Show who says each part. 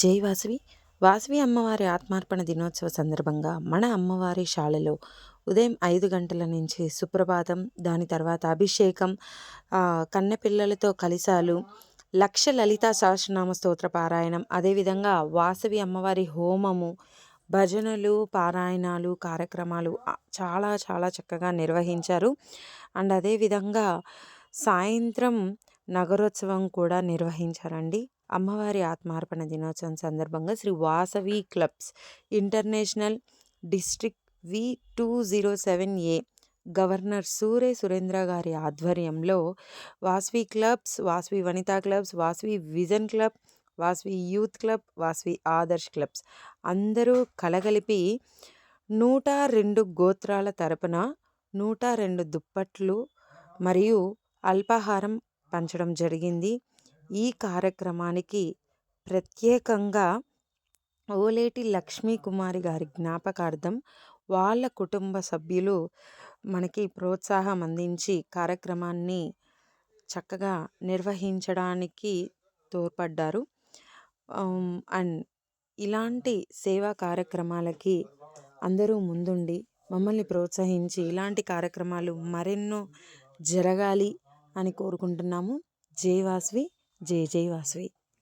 Speaker 1: జై వాసవి వాసవి అమ్మవారి ఆత్మార్పణ దినోత్సవ సందర్భంగా మన అమ్మవారి శాలలో ఉదయం 5 గంటల నుంచి సుప్రభాతం, దాని తర్వాత అభిషేకం, కన్నెపిల్లలతో కలిశాలు, లక్ష లలితా సహస్రనామ స్తోత్ర పారాయణం, అదేవిధంగా వాసవి అమ్మవారి హోమము, భజనలు, పారాయణాలు, కార్యక్రమాలు చాలా చాలా చక్కగా నిర్వహించారు. అండ్ అదేవిధంగా సాయంత్రం నగరోత్సవం కూడా నిర్వహించారండి. అమ్మవారి ఆత్మార్పణ దినోత్సవం సందర్భంగా Shri Vasavi clubs international district V207A governor సూరే సురేంద్ర గారి ఆధ్వర్యంలో Vasavi clubs, Vasavi Vanitha clubs, Vasavi vision club, Vasavi youth club, Vasavi Adarsh clubs అందరూ కలగలిపి 102 గోత్రాల తరపున 102 దుప్పట్లు మరియు అల్పాహారం పంచడం జరిగింది. ఈ కార్యక్రమానికి ప్రత్యేకంగా ఓలేటి లక్ష్మీ కుమారి గారి జ్ఞాపకార్థం వాళ్ళ కుటుంబ సభ్యులు మనకి ప్రోత్సాహం అందించి కార్యక్రమాన్ని చక్కగా నిర్వహించడానికి తోడ్పడ్డారు. అండ్ ఇలాంటి సేవా కార్యక్రమాలకి అందరూ ముందుండి మమ్మల్ని ప్రోత్సహించి ఇలాంటి కార్యక్రమాలు మరెన్నో జరగాలి అని కోరుకుంటున్నాము. జై వాసవి, జై జై వాసవి.